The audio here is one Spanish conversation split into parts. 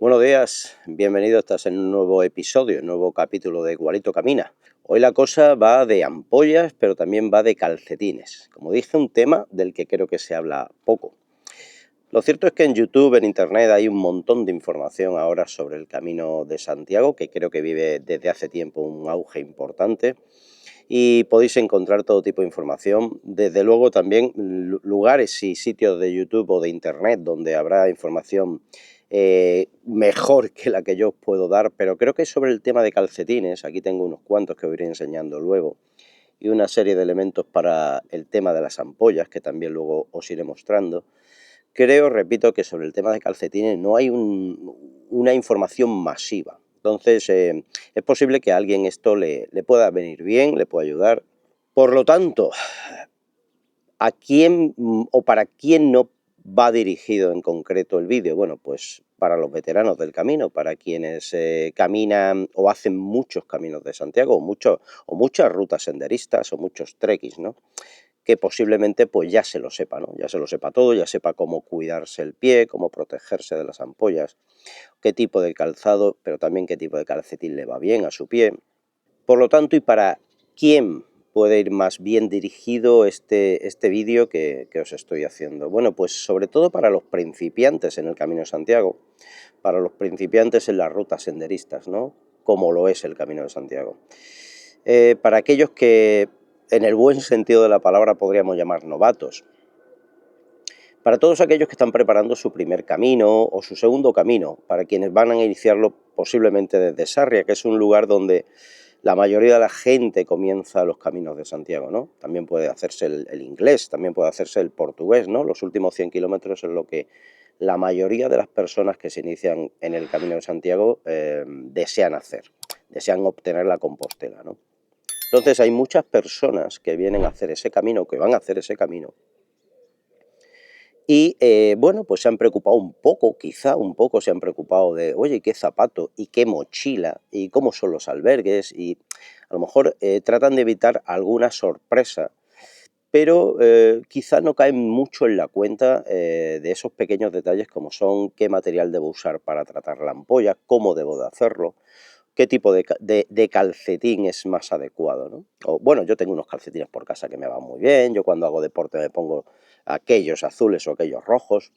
Buenos días, bienvenido, estás en un nuevo episodio, un nuevo capítulo de Igualito Camina. Hoy la cosa va de ampollas, pero también va de calcetines. Como dije, un tema del que creo que se habla poco. Lo cierto es que en YouTube, en Internet, hay un montón de información ahora sobre el Camino de Santiago, que creo que vive desde hace tiempo un auge importante. Y podéis encontrar todo tipo de información, desde luego también lugares y sitios de YouTube o de Internet donde habrá información mejor que la que yo os puedo dar, pero creo que sobre el tema de calcetines, aquí tengo unos cuantos que os iré enseñando luego, y una serie de elementos para el tema de las ampollas, que también luego os iré mostrando. Creo, repito, que sobre el tema de calcetines no hay una información masiva. Entonces, es posible que a alguien esto le pueda venir bien, le pueda ayudar. Por lo tanto, ¿a quién o para quién no va dirigido en concreto el vídeo? Bueno, pues para los veteranos del camino, para quienes caminan o hacen muchos caminos de Santiago, o muchas rutas senderistas o muchos trekkings, ¿no? Que posiblemente pues ya se lo sepa, ¿no? Ya se lo sepa todo, ya sepa cómo cuidarse el pie, cómo protegerse de las ampollas, qué tipo de calzado, pero también qué tipo de calcetín le va bien a su pie. Por lo tanto, ¿y para quién puede ir más bien dirigido este vídeo que os estoy haciendo? Bueno, pues sobre todo para los principiantes en el Camino de Santiago, para los principiantes en las rutas senderistas, ¿no? Como lo es el Camino de Santiago. Para aquellos que, en el buen sentido de la palabra, podríamos llamar novatos. Para todos aquellos que están preparando su primer camino o su segundo camino, para quienes van a iniciarlo posiblemente desde Sarria, que es un lugar donde la mayoría de la gente comienza los caminos de Santiago, ¿no? También puede hacerse el inglés, también puede hacerse el portugués, ¿no? Los últimos 100 kilómetros es lo que la mayoría de las personas que se inician en el Camino de Santiago desean hacer, desean obtener la Compostela, ¿no? Entonces hay muchas personas que vienen a hacer ese camino, que van a hacer ese camino, y bueno, pues se han preocupado un poco, quizá un poco se han preocupado de, oye, ¿qué zapato y qué mochila y cómo son los albergues? Y a lo mejor tratan de evitar alguna sorpresa, pero quizá no caen mucho en la cuenta de esos pequeños detalles como son qué material debo usar para tratar la ampolla, cómo debo de hacerlo, qué tipo de calcetín es más adecuado, ¿no? O, bueno, yo tengo unos calcetines por casa que me van muy bien, yo cuando hago deporte me pongo aquellos azules o aquellos rojos,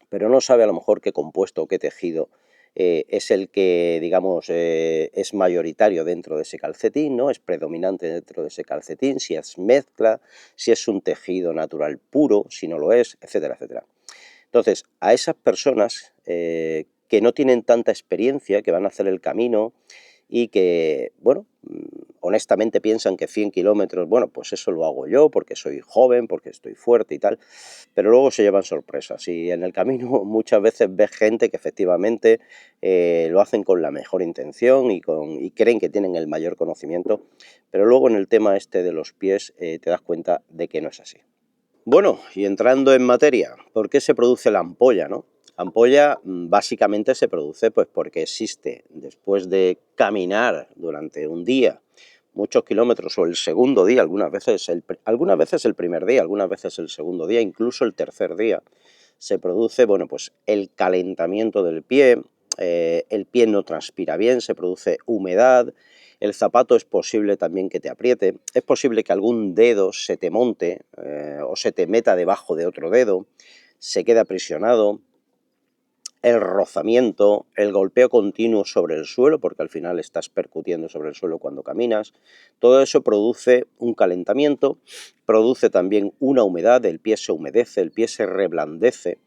pero no sabe a lo mejor qué compuesto o qué tejido es el que, digamos, es mayoritario dentro de ese calcetín, ¿no? Es predominante dentro de ese calcetín, si es mezcla, si es un tejido natural puro, si no lo es, etcétera, etcétera. Entonces, a esas personas que no tienen tanta experiencia, que van a hacer el camino y que, bueno, honestamente piensan que 100 kilómetros, bueno, pues eso lo hago yo porque soy joven, porque estoy fuerte y tal, pero luego se llevan sorpresas y en el camino muchas veces ves gente que efectivamente lo hacen con la mejor intención y creen que tienen el mayor conocimiento, pero luego en el tema este de los pies te das cuenta de que no es así. Bueno, y entrando en materia, ¿por qué se produce la ampolla, no? La ampolla básicamente se produce pues porque existe, después de caminar durante un día, muchos kilómetros, o el segundo día, algunas veces el primer día, algunas veces el segundo día, incluso el tercer día, se produce, bueno, pues el calentamiento del pie, el pie no transpira bien, se produce humedad, el zapato es posible también que te apriete, es posible que algún dedo se te monte o se te meta debajo de otro dedo, se quede aprisionado, el rozamiento, el golpeo continuo sobre el suelo, porque al final estás percutiendo sobre el suelo cuando caminas, todo eso produce un calentamiento, produce también una humedad, el pie se humedece, el pie se reblandece,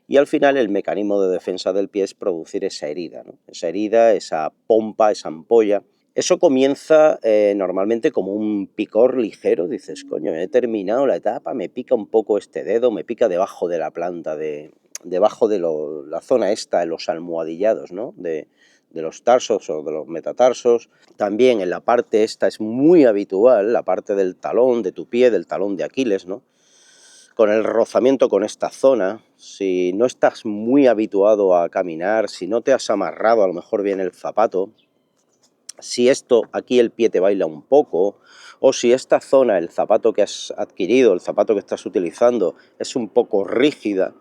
y al final el mecanismo de defensa del pie es producir esa herida, ¿no? Esa herida, esa pompa, esa ampolla. Eso comienza normalmente como un picor ligero, dices, coño, he terminado la etapa, me pica un poco este dedo, me pica debajo de la planta, debajo de la zona esta, de los almohadillados, ¿no? De los tarsos o de los metatarsos. También en la parte esta es muy habitual, la parte del talón de tu pie, del talón de Aquiles, ¿no? Con el rozamiento con esta zona, si no estás muy habituado a caminar, si no te has amarrado a lo mejor bien el zapato, si esto aquí el pie te baila un poco, o si esta zona, el zapato que has adquirido, el zapato que estás utilizando, es un poco rígida,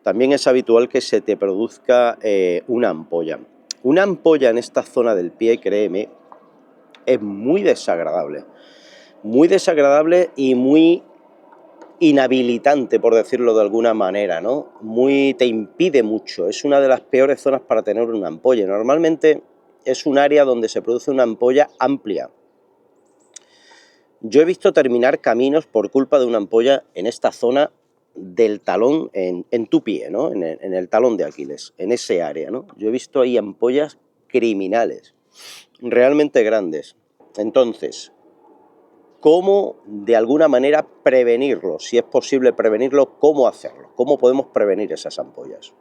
también es habitual que se te produzca una ampolla. Una ampolla en esta zona del pie, créeme, es muy desagradable y muy inhabilitante, por decirlo de alguna manera, ¿no? Te impide mucho, es una de las peores zonas para tener una ampolla. Normalmente es un área donde se produce una ampolla amplia. Yo he visto terminar caminos por culpa de una ampolla en esta zona del talón, en tu pie, ¿no? En el talón de Aquiles, en ese área, ¿no? Yo he visto ahí ampollas criminales, realmente grandes. Entonces, ¿cómo de alguna manera prevenirlo? Si es posible prevenirlo, ¿cómo hacerlo? ¿Cómo podemos prevenir esas ampollas?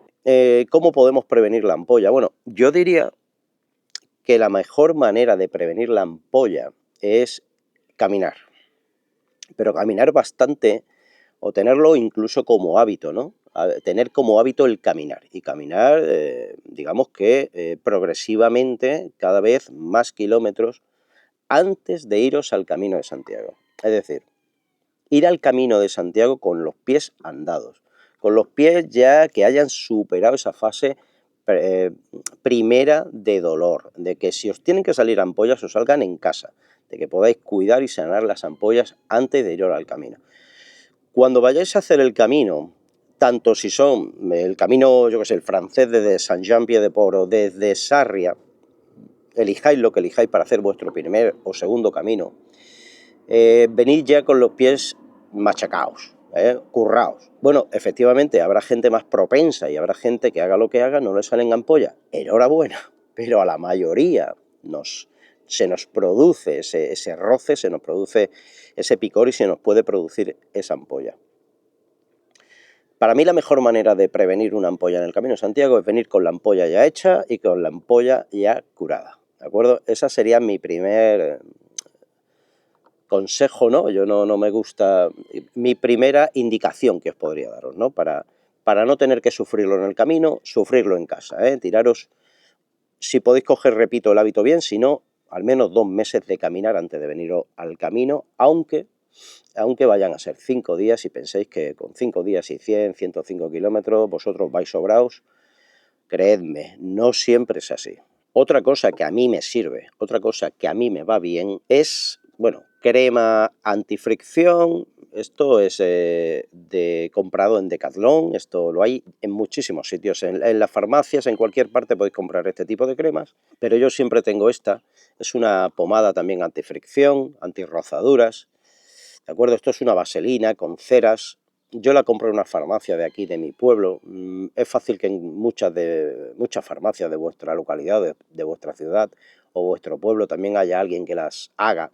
¿Cómo podemos prevenir la ampolla? Bueno, yo diría que la mejor manera de prevenir la ampolla es caminar, pero caminar bastante o tenerlo incluso como hábito, ¿no? Tener como hábito el caminar y caminar, digamos que progresivamente, cada vez más kilómetros antes de iros al Camino de Santiago. Es decir, ir al Camino de Santiago con los pies andados, con los pies ya que hayan superado esa fase primera de dolor, de que si os tienen que salir ampollas os salgan en casa, de que podáis cuidar y sanar las ampollas antes de ir al camino. Cuando vayáis a hacer el camino, tanto si son el camino, yo que sé, el francés desde Saint-Jean-Pied-de-Port o desde Sarria, elijáis lo que elijáis para hacer vuestro primer o segundo camino, venid ya con los pies machacaos, curraos. Bueno, efectivamente, habrá gente más propensa y habrá gente que haga lo que haga, no le salen ampollas. Enhorabuena, pero a la mayoría se nos produce ese roce, se nos produce ese picor y se nos puede producir esa ampolla. Para mí la mejor manera de prevenir una ampolla en el Camino de Santiago es venir con la ampolla ya hecha y con la ampolla ya curada, ¿de acuerdo? Esa sería mi primer consejo, ¿no? Yo no me gusta, mi primera indicación que os podría daros, ¿no? Para no tener que sufrirlo en el camino, sufrirlo en casa, ¿eh? Tiraros, si podéis coger, repito, el hábito bien, si no, al menos 2 meses de caminar antes de venir al camino, aunque vayan a ser 5 días y penséis que con 5 días y 100, 105 kilómetros vosotros vais sobraos, creedme, no siempre es así. Otra cosa que a mí me sirve, otra cosa que a mí me va bien es, bueno, crema antifricción. Esto es comprado en Decathlon, esto lo hay en muchísimos sitios, en las farmacias, en cualquier parte podéis comprar este tipo de cremas, pero yo siempre tengo esta, es una pomada también antifricción, antirrozaduras, ¿de acuerdo? Esto es una vaselina con ceras. Yo la compro en una farmacia de aquí, de mi pueblo. Es fácil que en muchas farmacias de vuestra localidad, de vuestra ciudad o vuestro pueblo también haya alguien que las haga,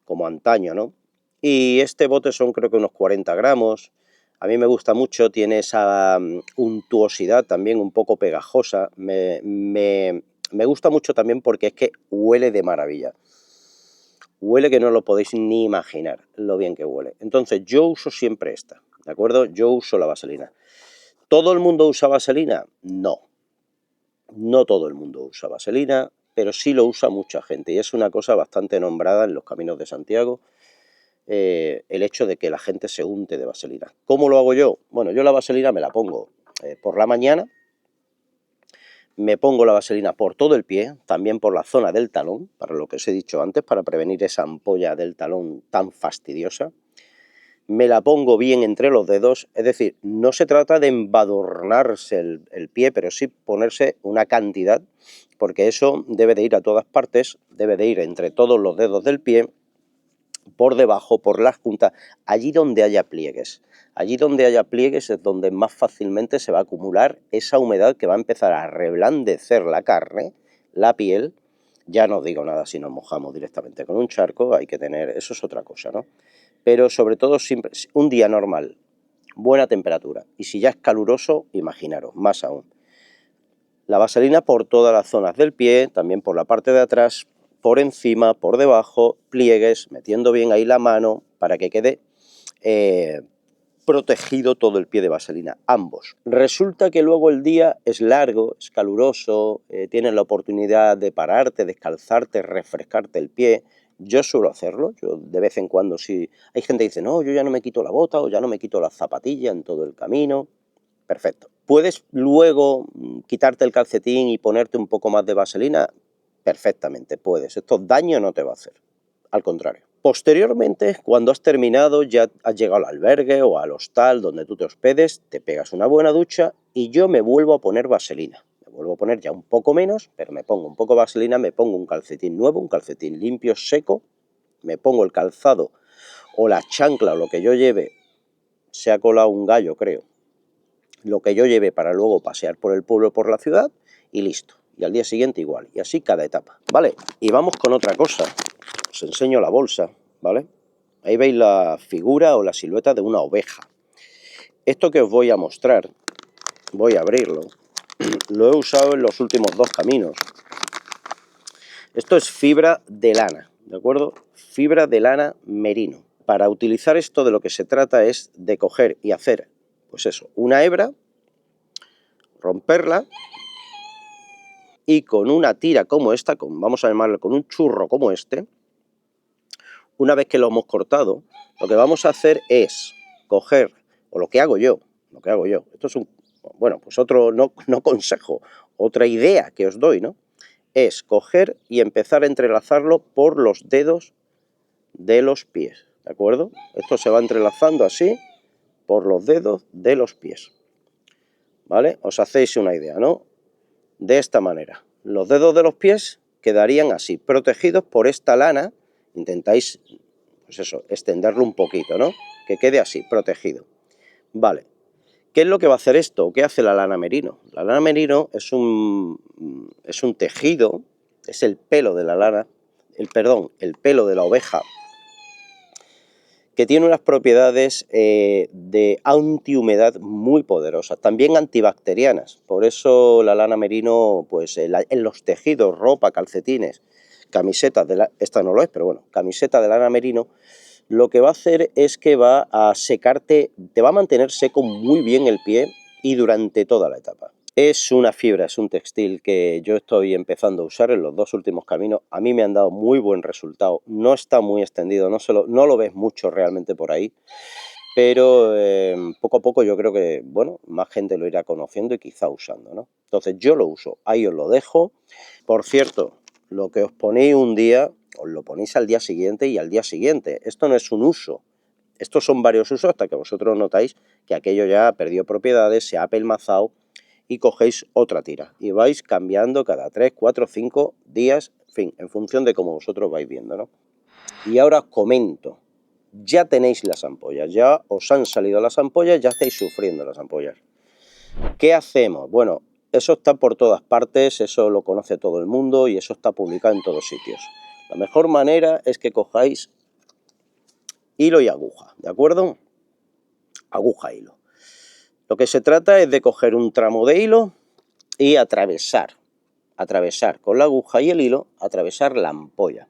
como antaño, ¿no? Y este bote son creo que unos 40 gramos. A mí me gusta mucho, tiene esa untuosidad también un poco pegajosa. Me gusta mucho también porque es que huele de maravilla. Huele que no lo podéis ni imaginar lo bien que huele. Entonces yo uso siempre esta, ¿de acuerdo? Yo uso la vaselina. ¿Todo el mundo usa vaselina? No. No todo el mundo usa vaselina, pero sí lo usa mucha gente y es una cosa bastante nombrada en los caminos de Santiago, el hecho de que la gente se unte de vaselina. ¿Cómo lo hago yo? Bueno, yo la vaselina me la pongo por la mañana, me pongo la vaselina por todo el pie, también por la zona del talón, para lo que os he dicho antes, para prevenir esa ampolla del talón tan fastidiosa. Me la pongo bien entre los dedos, es decir, no se trata de embadurnarse el pie, pero sí ponerse una cantidad, porque eso debe de ir a todas partes, debe de ir entre todos los dedos del pie, por debajo, por las puntas, allí donde haya pliegues. Allí donde haya pliegues es donde más fácilmente se va a acumular esa humedad que va a empezar a reblandecer la carne, la piel. Ya no os digo nada si nos mojamos directamente con un charco, hay que tener, eso es otra cosa, ¿no? Pero sobre todo siempre, un día normal, buena temperatura. Y si ya es caluroso, imaginaros, más aún. La vaselina por todas las zonas del pie, también por la parte de atrás, por encima, por debajo, pliegues, metiendo bien ahí la mano para que quede protegido todo el pie de vaselina, ambos. Resulta que luego el día es largo, es caluroso, tienes la oportunidad de pararte, descalzarte, refrescarte el pie. Yo suelo hacerlo, yo de vez en cuando sí. Hay gente que dice, no, yo ya no me quito la bota o ya no me quito la zapatilla en todo el camino. Perfecto, ¿Puedes luego quitarte el calcetín y ponerte un poco más de vaselina? Perfectamente, puedes. Esto daño no te va a hacer, al contrario. Posteriormente, cuando has terminado, ya has llegado al albergue o al hostal donde tú te hospedes, te pegas una buena ducha y yo me vuelvo a poner vaselina. Me vuelvo a poner ya un poco menos, pero me pongo un poco de vaselina, me pongo un calcetín nuevo, un calcetín limpio, seco, me pongo el calzado o la chancla o lo que yo lleve, se ha colado un gallo, creo, lo que yo lleve para luego pasear por el pueblo, por la ciudad y listo. Y al día siguiente igual, y así cada etapa, ¿vale? Y vamos con otra cosa. Os enseño la bolsa, ¿vale? Ahí veis la figura o la silueta de una oveja. Esto que os voy a mostrar, voy a abrirlo, lo he usado en los últimos 2 caminos. Esto es fibra de lana, ¿de acuerdo? Fibra de lana merino. Para utilizar esto de lo que se trata es de coger y hacer, pues eso, una hebra, romperla y con una tira como esta, vamos a llamarlo con un churro como este, una vez que lo hemos cortado, lo que vamos a hacer es coger, o lo que hago yo, esto es bueno, pues otro, no consejo, otra idea que os doy, ¿no? Es coger y empezar a entrelazarlo por los dedos de los pies, ¿de acuerdo? Esto se va entrelazando así por los dedos de los pies, ¿vale? Os hacéis una idea, ¿no? De esta manera. Los dedos de los pies quedarían así, protegidos por esta lana. Intentáis, pues eso, extenderlo un poquito, ¿no? Que quede así, protegido. Vale. ¿Qué es lo que va a hacer esto? ¿Qué hace la lana merino? La lana merino es un tejido, es el pelo de la lana, el pelo de la oveja, que tiene unas propiedades de antihumedad muy poderosas, también antibacterianas. Por eso la lana merino, pues en los tejidos, ropa, calcetines, camisetas, esta no lo es, pero bueno, camiseta de lana merino, lo que va a hacer es que va a secarte, te va a mantener seco muy bien el pie y durante toda la etapa. Es una fibra, es un textil que yo estoy empezando a usar en los 2 últimos caminos. A mí me han dado muy buen resultado. No está muy extendido, no lo ves mucho realmente por ahí, pero poco a poco yo creo que, bueno, más gente lo irá conociendo y quizá usando, ¿no? Entonces yo lo uso, ahí os lo dejo. Por cierto, lo que os ponéis un día, os lo ponéis al día siguiente y al día siguiente. Esto no es un uso. Estos son varios usos hasta que vosotros notáis que aquello ya perdió propiedades, se ha apelmazado y cogéis otra tira y vais cambiando cada 3, 4, 5 días, en fin, en función de cómo vosotros vais viendo, ¿no? Y ahora os comento, ya tenéis las ampollas, ya os han salido las ampollas, ya estáis sufriendo las ampollas. ¿Qué hacemos? Bueno, eso está por todas partes, eso lo conoce todo el mundo y eso está publicado en todos sitios. La mejor manera es que cojáis hilo y aguja, ¿de acuerdo? Aguja, hilo. Lo que se trata es de coger un tramo de hilo y atravesar con la aguja y el hilo, atravesar la ampolla.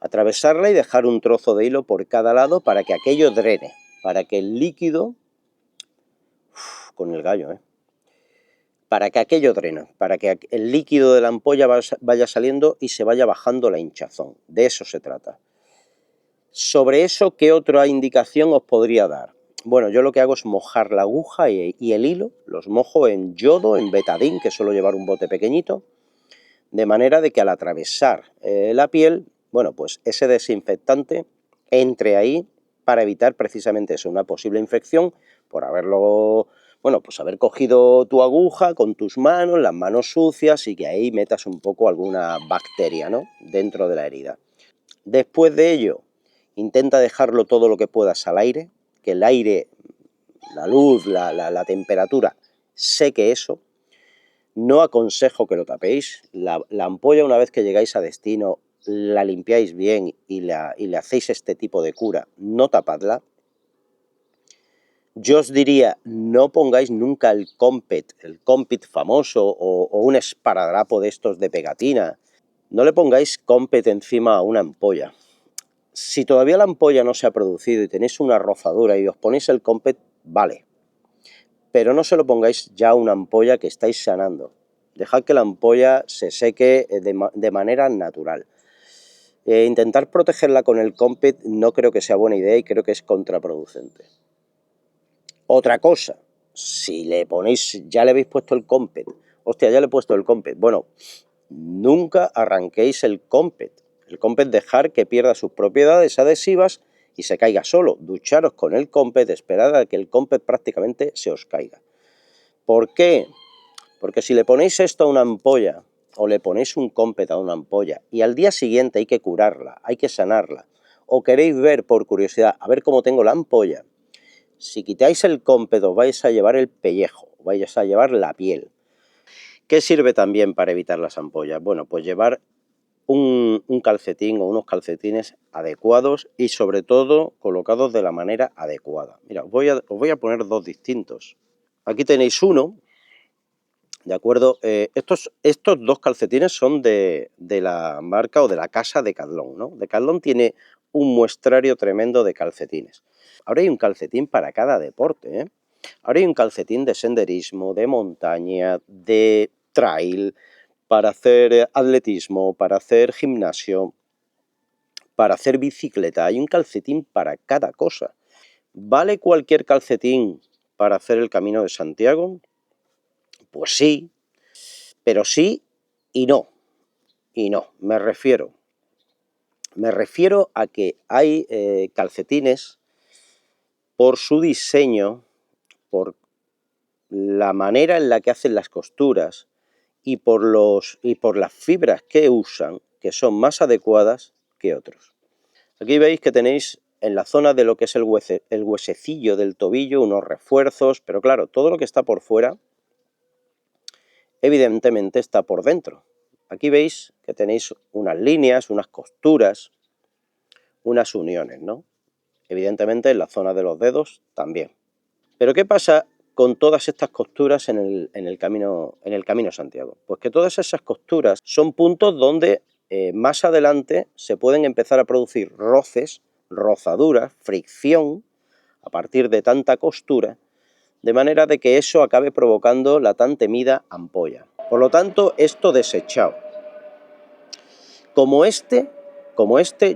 Atravesarla y dejar un trozo de hilo por cada lado para que aquello drene, para que el líquido, con el gallo, para que aquello drene, para que el líquido de la ampolla vaya saliendo y se vaya bajando la hinchazón. De eso se trata. Sobre eso, ¿qué otra indicación os podría dar? Bueno, yo lo que hago es mojar la aguja y el hilo, los mojo en yodo, en betadín, que suelo llevar un bote pequeñito, de manera de que al atravesar la piel, bueno, pues ese desinfectante entre ahí para evitar precisamente eso, una posible infección por haberlo, bueno, pues haber cogido tu aguja con tus manos, las manos sucias y que ahí metas un poco alguna bacteria, ¿no?, dentro de la herida. Después de ello, intenta dejarlo todo lo que puedas al aire, que el aire, la luz, la temperatura seque eso. No aconsejo que lo tapéis. La ampolla, una vez que llegáis a destino, la limpiáis bien y le hacéis este tipo de cura, no tapadla. Yo os diría, no pongáis nunca el Compet famoso o un esparadrapo de estos de pegatina. No le pongáis Compet encima a una ampolla. Si todavía la ampolla no se ha producido y tenéis una rozadura y os ponéis el Compet, vale. Pero no se lo pongáis ya a una ampolla que estáis sanando. Dejad que la ampolla se seque de manera natural. Intentar protegerla con el Compet no creo que sea buena idea y creo que es contraproducente. Otra cosa, si le ponéis, ya le habéis puesto el Compeed, hostia, ya le he puesto el Compeed, bueno, nunca arranquéis el Compeed. El Compeed dejar que pierda sus propiedades adhesivas y se caiga solo. Ducharos con el Compeed, esperad a que el Compeed prácticamente se os caiga. ¿Por qué? Porque si le ponéis esto a una ampolla o le ponéis un Compeed a una ampolla y al día siguiente hay que curarla, hay que sanarla, o queréis ver por curiosidad, a ver cómo tengo la ampolla, si quitáis el Compeed os vais a llevar el pellejo, vais a llevar la piel. ¿Qué sirve también para evitar las ampollas? Bueno, pues llevar un calcetín o unos calcetines adecuados y sobre todo colocados de la manera adecuada. Mira, os voy a poner dos distintos. Aquí tenéis uno, ¿de acuerdo? Estos dos calcetines son de la marca o de la casa Decathlon, ¿no? Decathlon tiene un muestrario tremendo de calcetines. Ahora hay un calcetín para cada deporte, ¿eh? Ahora hay un calcetín de senderismo, de montaña, de trail, para hacer atletismo, para hacer gimnasio, para hacer bicicleta. Hay un calcetín para cada cosa. ¿Vale cualquier calcetín para hacer el Camino de Santiago? Pues sí, pero sí y no. Y no, me refiero a que hay calcetines por su diseño, por la manera en la que hacen las costuras y por las fibras que usan, que son más adecuadas que otros. Aquí veis que tenéis en la zona de lo que es el huesecillo del tobillo unos refuerzos, pero claro, todo lo que está por fuera evidentemente está por dentro. Aquí veis que tenéis unas líneas, unas costuras, unas uniones, ¿no? Evidentemente en la zona de los dedos también. Pero ¿qué pasa con todas estas costuras en el camino Santiago? Pues que todas esas costuras son puntos donde más adelante se pueden empezar a producir roces, rozaduras, fricción, a partir de tanta costura, de manera de que eso acabe provocando la tan temida ampolla. Por lo tanto, esto desechado. Como este,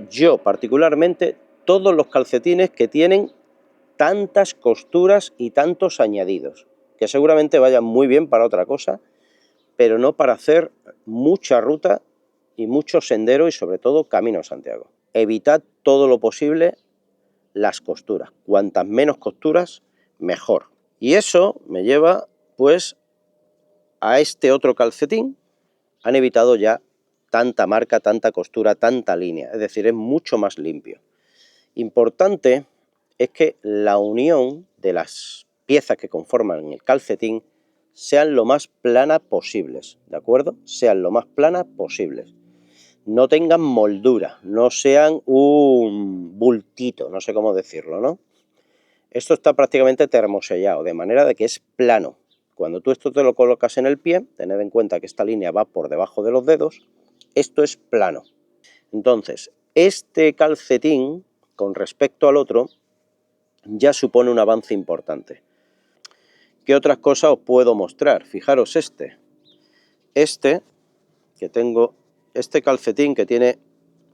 yo particularmente, todos los calcetines que tienen tantas costuras y tantos añadidos, que seguramente vayan muy bien para otra cosa, pero no para hacer mucha ruta y mucho sendero y sobre todo Camino a Santiago. Evitad todo lo posible las costuras. Cuantas menos costuras, mejor. Y eso me lleva, pues, a este otro calcetín. Han evitado ya tanta marca, tanta costura, tanta línea. Es decir, es mucho más limpio. Importante es que la unión de las piezas que conforman el calcetín sean lo más planas posibles, ¿de acuerdo? Sean lo más planas posibles. No tengan moldura, no sean un bultito, no sé cómo decirlo, ¿no? Esto está prácticamente termosellado, de manera de que es plano. Cuando tú esto te lo colocas en el pie, tened en cuenta que esta línea va por debajo de los dedos, esto es plano. Entonces, este calcetín, con respecto al otro, ya supone un avance importante. ¿Qué otras cosas os puedo mostrar? Fijaros que tengo, este calcetín que tiene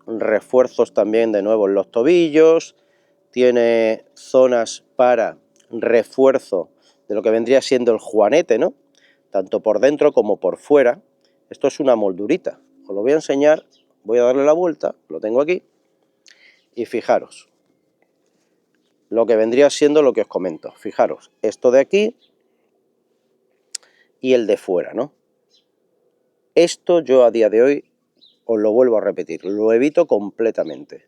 refuerzos también de nuevo en los tobillos, tiene zonas para refuerzo de lo que vendría siendo el juanete, ¿no? Tanto por dentro como por fuera. Esto es una moldurita. Os lo voy a enseñar, voy a darle la vuelta, lo tengo aquí, y fijaros lo que vendría siendo lo que os comento. Fijaros, esto de aquí y el de fuera, ¿no? Esto yo a día de hoy, os lo vuelvo a repetir, lo evito completamente.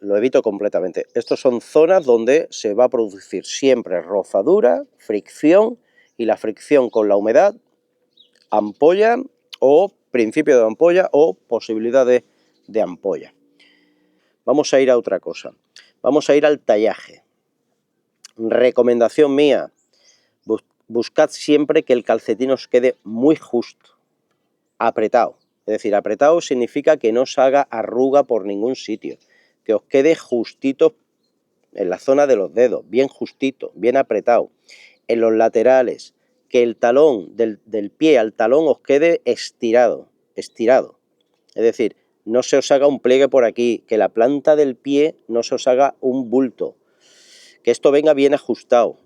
Lo evito completamente. Estas son zonas donde se va a producir siempre rozadura, fricción, y la fricción con la humedad, ampolla o principio de ampolla o posibilidades de ampolla. Vamos a ir a otra cosa. Vamos a ir al tallaje. Recomendación mía, buscad siempre que el calcetín os quede muy justo, apretado. Es decir, apretado significa que no os haga arruga por ningún sitio, que os quede justito en la zona de los dedos, bien justito, bien apretado. En los laterales, que el talón del pie al talón os quede estirado. Es decir, no se os haga un pliegue por aquí, que la planta del pie no se os haga un bulto, que esto venga bien ajustado,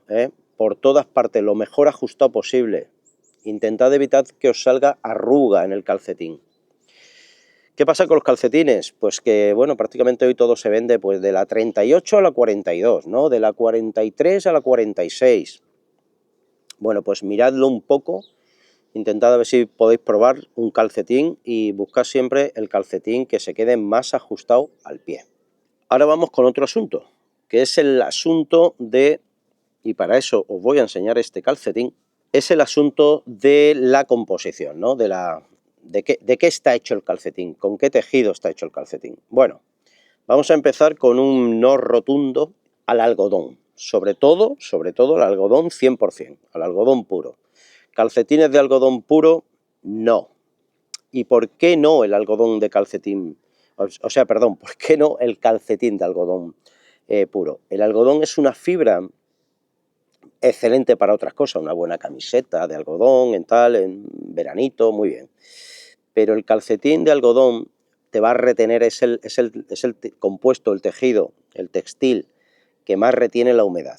por todas partes, lo mejor ajustado posible. Intentad evitar que os salga arruga en el calcetín. ¿Qué pasa con los calcetines? Pues que, bueno, prácticamente hoy todo se vende pues de la 38 a la 42, ¿no? De la 43 a la 46. Bueno, pues miradlo un poco, intentad a ver si podéis probar un calcetín y buscad siempre el calcetín que se quede más ajustado al pie. Ahora vamos con otro asunto, que es el asunto de, y para eso os voy a enseñar este calcetín, es el asunto de la composición, ¿no? ¿De qué está hecho el calcetín? ¿Con qué tejido está hecho el calcetín? Bueno, vamos a empezar con un no rotundo al algodón. Sobre todo el algodón 100%, al algodón puro. Calcetines de algodón puro, no. ¿Y por qué no el algodón de calcetín? ¿Por qué no el calcetín de algodón puro? El algodón es una fibra excelente para otras cosas, una buena camiseta de algodón, en veranito, muy bien. Pero el calcetín de algodón te va a retener, es el compuesto, el tejido, el textil que más retiene la humedad.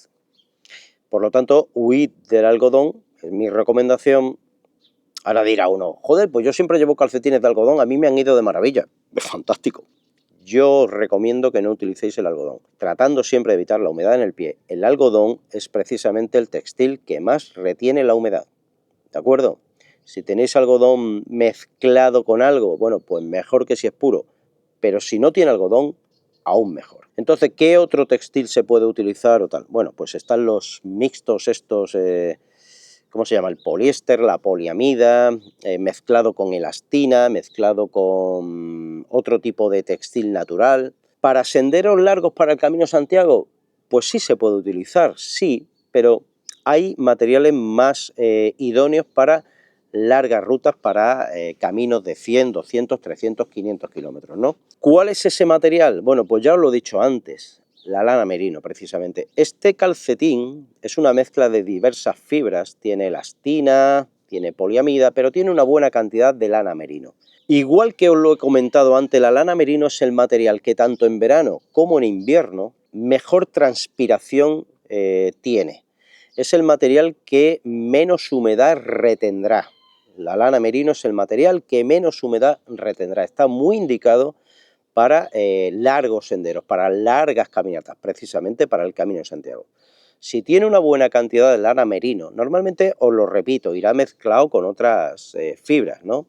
Por lo tanto, huid del algodón, es mi recomendación. Ahora dirá uno, joder, pues yo siempre llevo calcetines de algodón, a mí me han ido de maravilla. Fantástico. Yo os recomiendo que no utilicéis el algodón, tratando siempre de evitar la humedad en el pie. El algodón es precisamente el textil que más retiene la humedad, ¿de acuerdo? Si tenéis algodón mezclado con algo, bueno, pues mejor que si es puro, pero si no tiene algodón, aún mejor. Entonces, ¿qué otro textil se puede utilizar o tal? Bueno, pues están los mixtos estos, ¿cómo se llama? El poliéster, la poliamida, mezclado con elastina, mezclado con otro tipo de textil natural. ¿Para senderos largos para el Camino de Santiago? Pues sí se puede utilizar, sí, pero hay materiales más idóneos para largas rutas, para caminos de 100, 200, 300, 500 kilómetros, ¿no? ¿Cuál es ese material? Bueno, pues ya os lo he dicho antes, la lana merino, precisamente. Este calcetín es una mezcla de diversas fibras, tiene elastina, tiene poliamida, pero tiene una buena cantidad de lana merino. Igual que os lo he comentado antes, la lana merino es el material que tanto en verano como en invierno mejor transpiración tiene. Es el material que menos humedad retendrá. La lana merino es el material que menos humedad retendrá. Está muy indicado para largos senderos, para largas caminatas, precisamente para el Camino de Santiago. Si tiene una buena cantidad de lana merino, normalmente, os lo repito, irá mezclado con otras fibras, ¿no?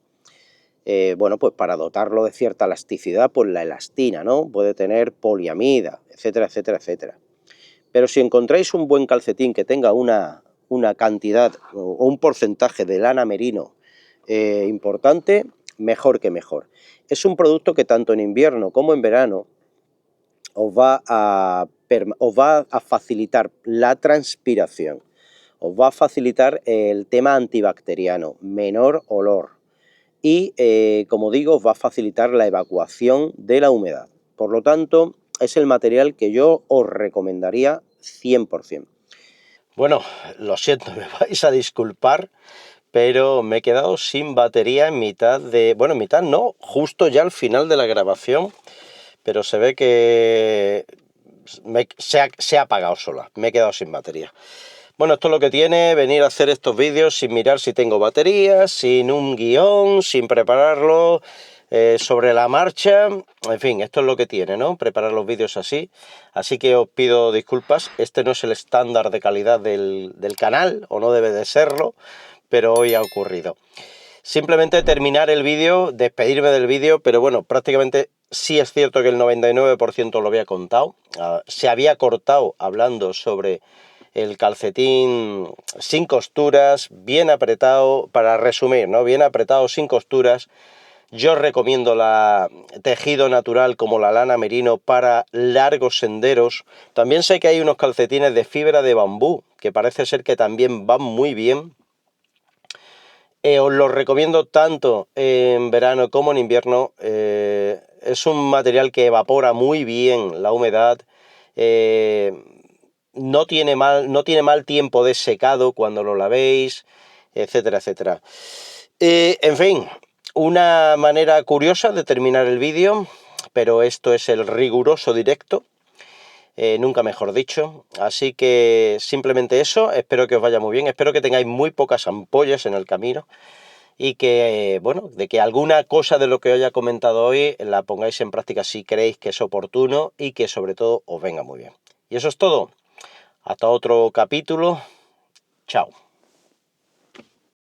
Bueno, pues para dotarlo de cierta elasticidad, pues la elastina, ¿no? Puede tener poliamida, etcétera, etcétera, etcétera. Pero si encontráis un buen calcetín que tenga una cantidad o un porcentaje de lana merino importante, mejor que mejor. Es un producto que tanto en invierno como en verano os va a facilitar la transpiración, os va a facilitar el tema antibacteriano, menor olor y, como digo, os va a facilitar la evacuación de la humedad. Por lo tanto, es el material que yo os recomendaría 100%. Bueno, lo siento, me vais a disculpar, pero me he quedado sin batería en mitad de... Bueno, en mitad no, justo ya al final de la grabación, pero se ve que se ha apagado sola, me he quedado sin batería. Bueno, esto es lo que tiene venir a hacer estos vídeos sin mirar si tengo baterías, sin un guión, sin prepararlo sobre la marcha. En fin, esto es lo que tiene, ¿no? Preparar los vídeos así. Así que os pido disculpas. Este no es el estándar de calidad del canal, o no debe de serlo, pero hoy ha ocurrido. Simplemente terminar el vídeo, despedirme del vídeo, pero bueno, prácticamente sí es cierto que el 99% lo había contado. Se había cortado hablando sobre el calcetín sin costuras, bien apretado, para resumir, ¿no? Bien apretado, sin costuras. Yo recomiendo la tejido natural como la lana merino para largos senderos. También sé que hay unos calcetines de fibra de bambú, que parece ser que también van muy bien. Os los recomiendo tanto en verano como en invierno. Es un material que evapora muy bien la humedad. No tiene mal tiempo de secado cuando lo lavéis, etcétera, etcétera. En fin, una manera curiosa de terminar el vídeo, pero esto es el riguroso directo. nunca mejor dicho. Así que simplemente eso, espero que os vaya muy bien, espero que tengáis muy pocas ampollas en el camino y que, bueno, de que alguna cosa de lo que os haya comentado hoy la pongáis en práctica si creéis que es oportuno y que sobre todo os venga muy bien. Y eso es todo. Hasta otro capítulo. Chao.